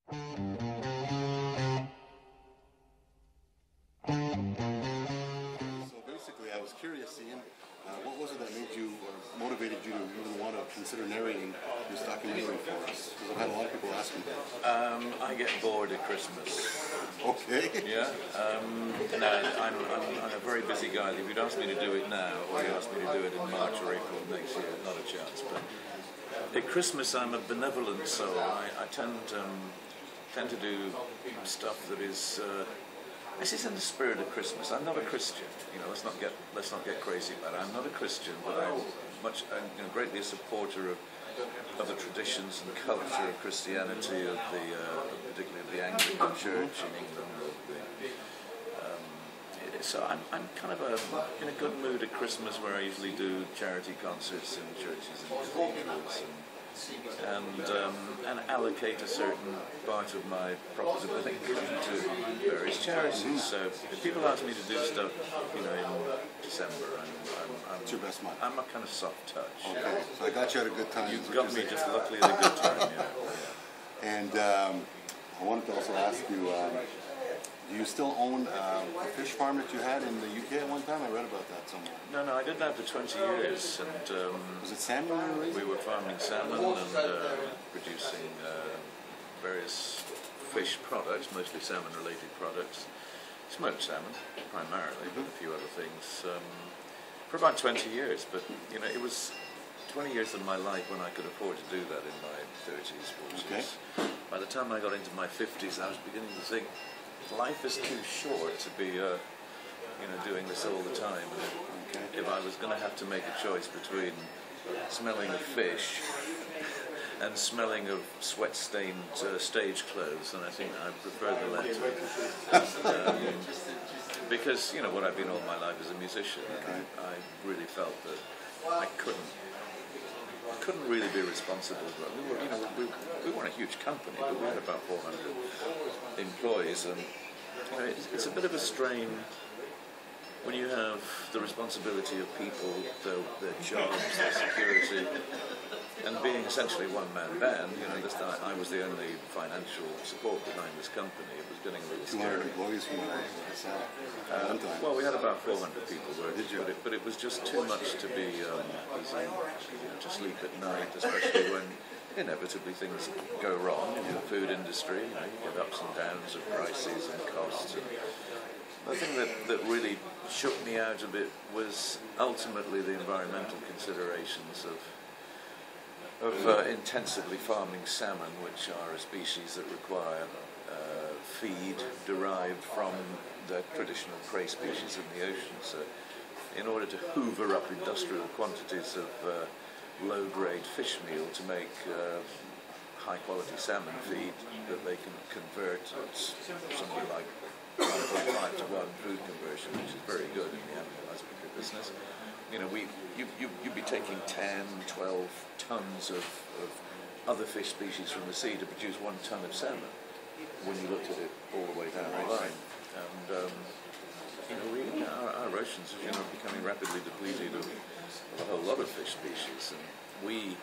So basically, I was curious, Ian, what was it that made you, or motivated you to even want to consider narrating this documentary for us? Because I've had a lot of people asking that. I get bored at Christmas. Okay. Yeah. No, I'm a very busy guy. If you'd asked me to do it now, or you asked me to do it in March or April of next year, not a chance. But at Christmas, I'm a benevolent soul. I tend to do stuff that is. This is in the spirit of Christmas. I'm not a Christian. You know, let's not get crazy about it. I'm not a Christian, but I'm greatly a supporter of the traditions and culture of Christianity, particularly of the Anglican Church in England. So I'm kind of in a good mood at Christmas, where I usually do charity concerts in churches and cathedrals, and allocate a certain part of my profitability to various charities. So if people ask me to do stuff, in December, It's your best month. I'm a kind of soft touch. Okay, so I got you at a good time. You got me just luckily at a good time. Yeah. And I wanted to also ask you, do you still own a fish farm that you had in the UK at one time? I read about that somewhere. No, I did that for 20 years, and was it salmon you were raising? We were farming salmon and producing various fish products, mostly salmon-related products. Smoked salmon, primarily, but a few other things. For about 20 years, but it was 20 years of my life when I could afford to do that in my 30s, 40s. Okay. By the time I got into my 50s, I was beginning to think life is too short to be, doing this all the time. And if I was going to have to make a choice between smelling of fish and smelling of sweat-stained stage clothes, then I think I prefer the latter. Because what I've been all my life as a musician, and I really felt that I couldn't really be responsible. We weren't a huge company, but we had about 400 employees, and it's a bit of a strain when you have the responsibility of people, their jobs, their security, and being essentially one-man band. I was the only financial support behind this company. It was getting a little scary. 200 employees from one time. Well, we had about 400 people working, but it was just too much to be easy, to sleep at night, especially when inevitably things go wrong in the food industry. You get ups and downs of prices and costs. And the thing that really shook me out a bit was ultimately the environmental considerations of intensively farming salmon, which are a species that require feed derived from the traditional prey species in the ocean. So in order to hoover up industrial quantities of low-grade fish meal to make high-quality salmon feed that they can convert at something like 1.5 to 1 food conversion, which is very good in the animal husbandry business. You'd be taking 10, 12 tons of other fish species from the sea to produce 1 ton of salmon when you looked at it all the way down the line. And our oceans are becoming rapidly depleted of a whole lot of fish species, and we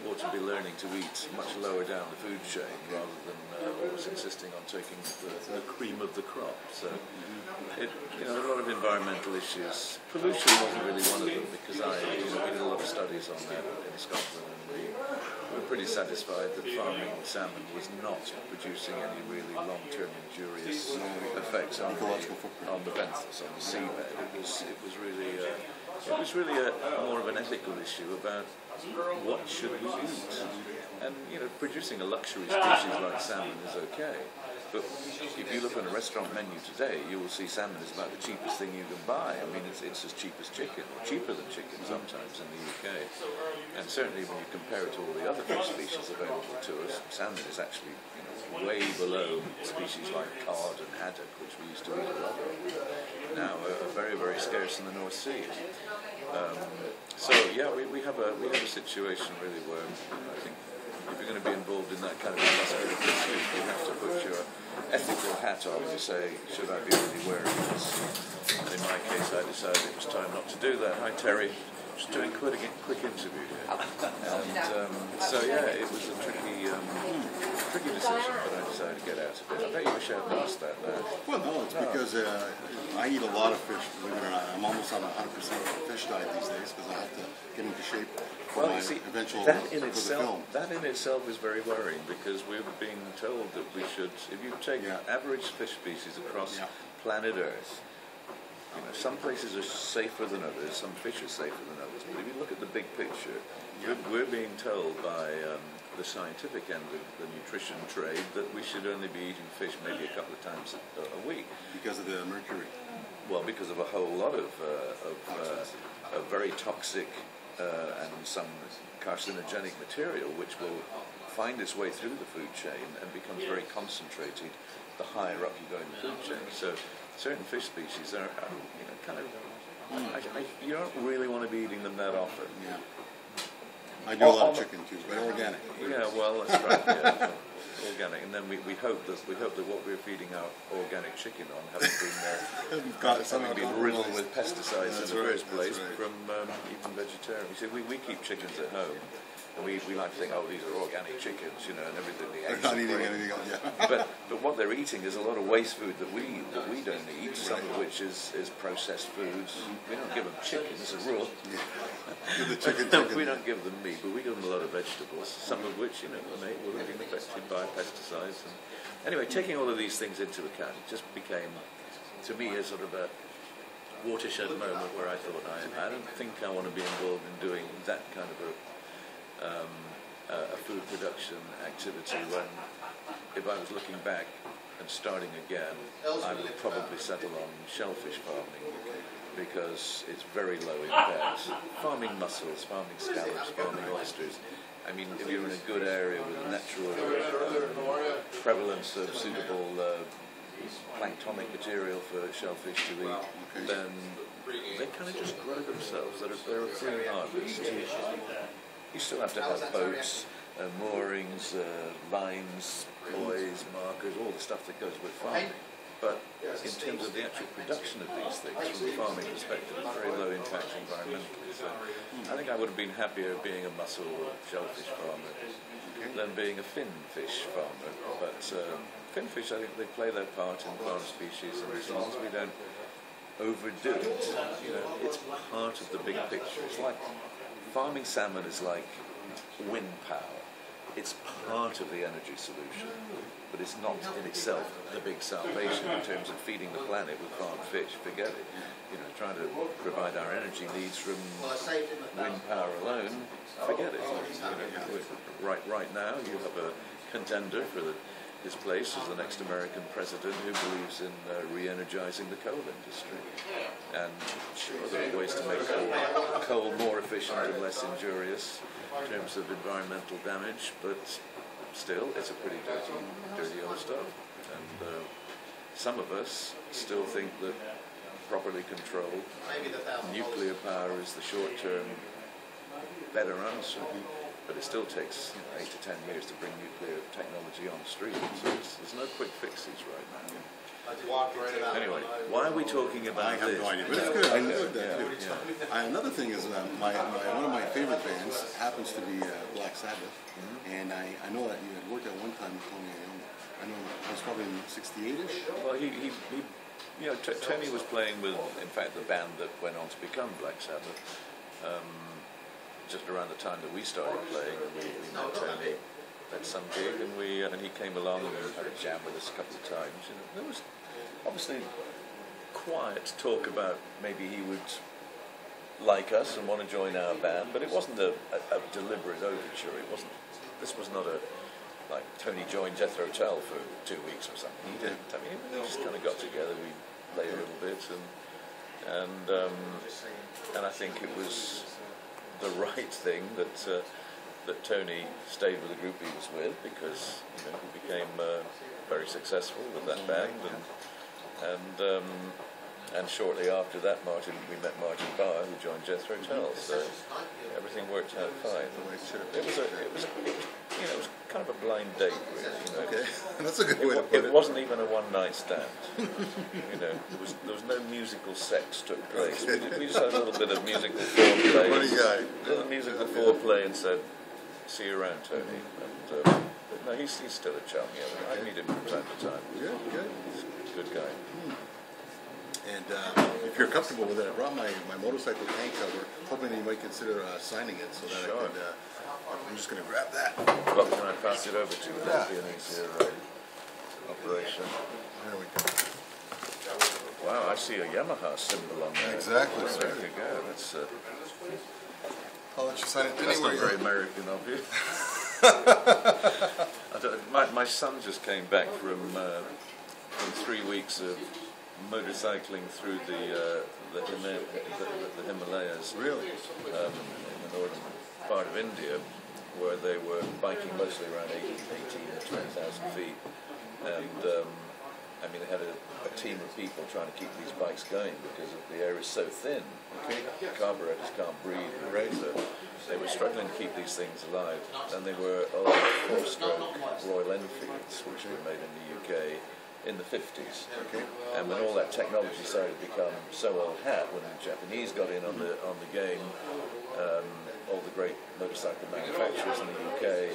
ought to be learning to eat much lower down the food chain rather than always insisting on taking the cream of the crop. So there are a lot of environmental issues. Pollution wasn't really one of them, because we did a lot of studies on that in Scotland, and we were pretty satisfied that farming salmon was not producing any really long-term injurious effects on the benthos, on the seabed. It was really more of an ethical issue about what should we eat. And producing a luxury species like salmon is okay, but if you look on a restaurant menu today, you will see salmon is about the cheapest thing you can buy. I mean, it's as cheap as chicken, or cheaper than chicken sometimes in the UK. And certainly when you compare it to all the other fish species available to us, salmon is actually way below species like cod and haddock, which we used to eat a lot of. Now are very, very scarce in the North Sea. So yeah, we have a situation really where I think if you're going to be involved in that kind of industrial pursuit, you have to put your ethical hat on and say, should I be really wearing this? And in my case, I decided it was time not to do that. Hi Terry, just doing a quick interview here. And so yeah, it was a tricky tricky decision, but I decided to get out of it. I bet you wish I had asked that now. Well, no, it's because I eat a lot of fish, believe it or not. I'm almost on a 100% fish diet these days because I have to get into shape for my eventual film. That in itself is very worrying because we're being told that we should, if you take average fish species across planet Earth, you know, some places are safer than others, some fish are safer than others, but if you look at the big picture, we're being told by the scientific end of the nutrition trade that we should only be eating fish maybe a couple of times a week. Because of the mercury? Well, because of a whole lot of very toxic and some carcinogenic material which will find its way through the food chain and becomes very concentrated the higher up you go in the food chain. So certain fish species are you know, kind of, you don't really want to be eating them that often. Yeah. I do a lot of chicken too, but organic. Yeah, well, that's right. Yeah, organic, and then we hope that what we're feeding our organic chicken on having been riddled with pesticides in the first place from even vegetarian. You see, we keep chickens at home, and we like to think, oh, these are organic chickens, you know, and everything. The eggs they're not eating anything else. Yeah. But what they're eating is a lot of waste food that we don't eat. Some of which is processed foods. We don't give them chicken as a rule. The chicken. We don't give them meat, but we give them a lot of vegetables. Some of which, you know, will have been affected by pesticides. And anyway, taking all of these things into account, it just became, to me, a sort of a watershed moment where I thought, I don't think I want to be involved in doing that kind of a food production activity when, if I was looking back and starting again, I would probably settle on shellfish farming because it's very low impact. Farming mussels, farming scallops, farming oysters. I mean, if you're in a good area with a natural prevalence of suitable planktonic material for shellfish to eat, then they kind of just grow themselves. They're a free harvest. You still have to have boats, moorings, lines, buoys, markers, all the stuff that goes with farming. But in terms of the actual production of these things, from a farming perspective, it's very low impact environmentally. So I think I would have been happier being a mussel or shellfish farmer than being a finfish farmer. But finfish, I think they play their part in farm species, and as long as we don't overdo it, you know, it's part of the big picture. It's like farming salmon is like wind power. It's part of the energy solution, but it's not in itself the big salvation in terms of feeding the planet with farmed fish. Forget it. You know, trying to provide our energy needs from wind power alone, forget it. You know, right now, you have a contender for his place as the next American president who believes in re-energizing the coal industry. And sure, there are ways to make coal more efficient and less injurious in terms of environmental damage, but still, it's a pretty dirty old stuff. And some of us still think that properly controlled nuclear power is the short-term better answer. But it still takes 8 to 10 years to bring nuclear technology on stream. So there's no quick fixes right now. Anyway, why are we talking about this? I have no idea, but it's good. I enjoyed that too. Another thing is one of my favorite bands happens to be Black Sabbath, and I know that you had worked at one time with Tony Iommi. I know it was probably in '68ish. Well, he you know, Tony was playing with, in fact, the band that went on to become Black Sabbath. Just around the time that we started playing, and we met Tony at some gig, and he came along and had a jam with us a couple of times. You know, there was obviously quiet talk about maybe he would like us and want to join our band, but it wasn't a deliberate overture. It wasn't. This was not like Tony joined Jethro Tull for 2 weeks or something. He didn't. I mean, we just kind of got together. We played a little bit, and I think it was the right thing that Tony stayed with the group he was with, because he became very successful with that band, and shortly after that, we met Martin Barr, who joined Jethro Tull. So everything worked out fine. It was kind of a blind date, really. Okay, that's a good way to put it. It wasn't even a one-night stand. There was no musical sex took place. We just had a little bit of musical foreplay. Funny guy. A little musical foreplay and said, "See you around, Tony." And No, he's still a chum, yeah. I meet him from time to time. Good, good. He's a good guy. And if you're comfortable with it, I brought my motorcycle tank cover, hoping that you might consider signing it so that Sure. I could, I'm just going to grab that. Well, can I pass it over to you? That'd be an easier operation. There we go. Wow, I see a Yamaha symbol on there. Exactly. There you go. That's I'll let you sign it that's anywhere. not very American of you. My son just came back from 3 weeks of motorcycling through the Himalayas. Really? In the northern part of India, where they were biking mostly around 18 to 20,000 feet. And I mean, they had a team of people trying to keep these bikes going because the air is so thin. Okay. Carburetors can't breathe. Right. So they were struggling to keep these things alive. And they were old 4-stroke Royal Enfields, which were made in the UK in the 50s. Okay. And when all that technology started to become so old hat, when the Japanese got in on the game, all the great motorcycle manufacturers in the UK,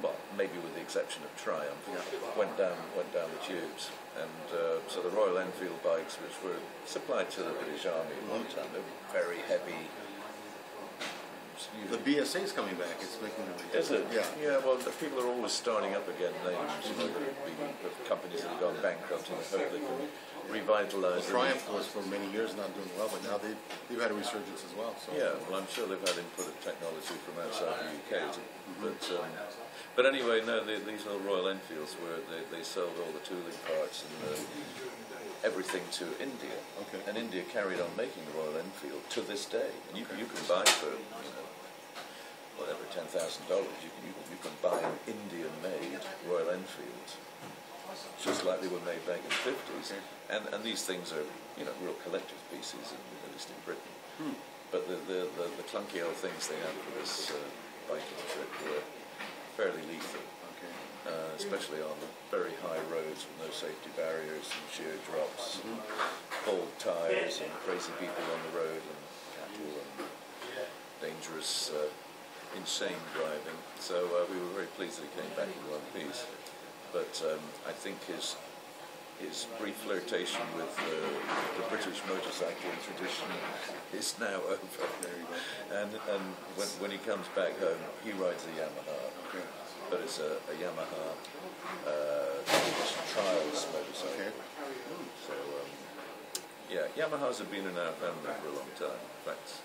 well, maybe with the exception of Triumph, went down the tubes, and so the Royal Enfield bikes, which were supplied to the British Army at one time, they were very heavy. The BSA is coming back. It's making a Is it? Yeah. Yeah. Well, the people are always starting up again. Names, the companies that have gone bankrupt, and I hope they can revitalise. Triumph was for many years not doing well, but now they've had a resurgence as well. So. Yeah, well, I'm sure they've had input of technology from outside the UK, but anyway, no, these little Royal Enfields were they sold all the tooling parts and everything to India, Okay. and India carried on making the Royal Enfield to this day. And you can buy for whatever $10,000, you can buy an Indian-made Royal Enfield, just like they were made back in the 50s. And these things are real collector's pieces, at least in Britain. But the clunky old things they had for this biking trip were fairly lethal, especially on very high roads with no safety barriers and sheer drops, bald tyres and crazy people on the road and cattle and dangerous, insane driving. So we were very pleased that he came back in one piece. But I think his brief flirtation with the British motorcycling tradition is now over. And when he comes back home, he rides a Yamaha, but it's a Yamaha trials motorcycle. So yeah, Yamahas have been in our family for a long time. In fact,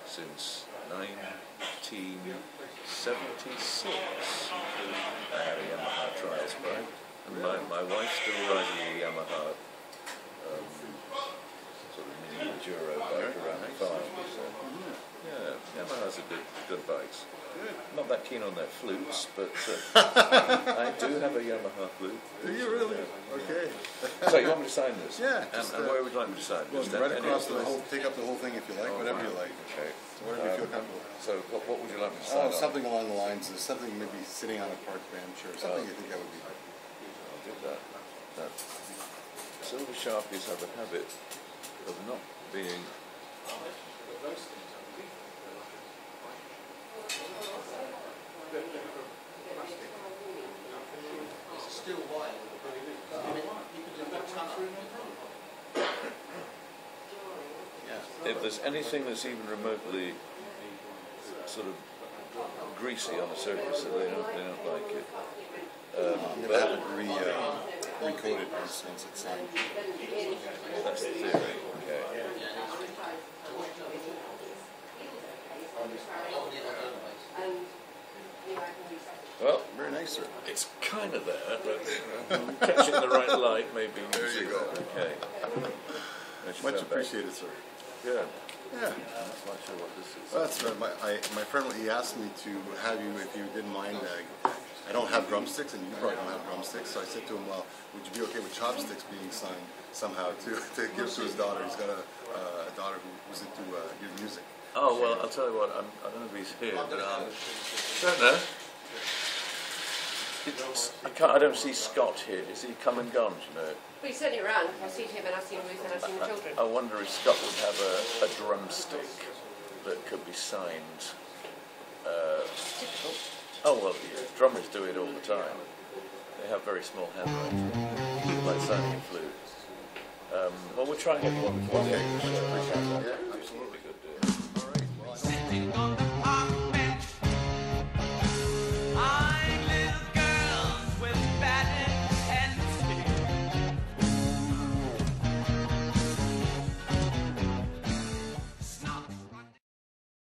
since 1976, I had a Yamaha trials bike. And my wife still rides a Yamaha sort of mini Enduro bike around the farm. So, yeah, Yamahas are good bikes. Not that keen on their flutes, but I do have a Yamaha flute. Do you really? Okay. So you want me to sign this? Yeah. And where would you like me to sign? Well, right across the whole, take up the whole thing if you like, whatever you like. Okay. So whatever you feel comfortable. So what would you like me to sign on? Something along the lines of something maybe sitting on a park bench or something you think that would be. I'll do that. Silver Sharpies have a habit of not being if there's anything that's even remotely sort of greasy on the surface, they don't like it. I'm going to have it recoded once it's signed. That's the theory. Okay. Well, very nice, sir. it's kind of there, but catching the right light maybe. There you go. Okay. Much appreciated, sir. Good. Yeah. I'm not quite sure what this is. Well, that's my friend. He asked me to have you, if you didn't mind. I don't have drumsticks, and you probably don't have drumsticks. So I said to him, "Well, would you be okay with chopsticks being signed somehow to give to his daughter? He's got a daughter who's into your music." Oh well, I'll tell you what. I don't know if he's here, but I don't know. I don't see Scott here. Is he come and gone? Do you know? Well, he's certainly around. I've seen him and I've seen Ruth and I've seen the children. I wonder if Scott would have a drumstick that could be signed. Oh well, the drummers do it all the time. They have very small handwriting, like sounding a flute. Well, we'll try and get one before the end of the show. Yeah, absolutely. Good.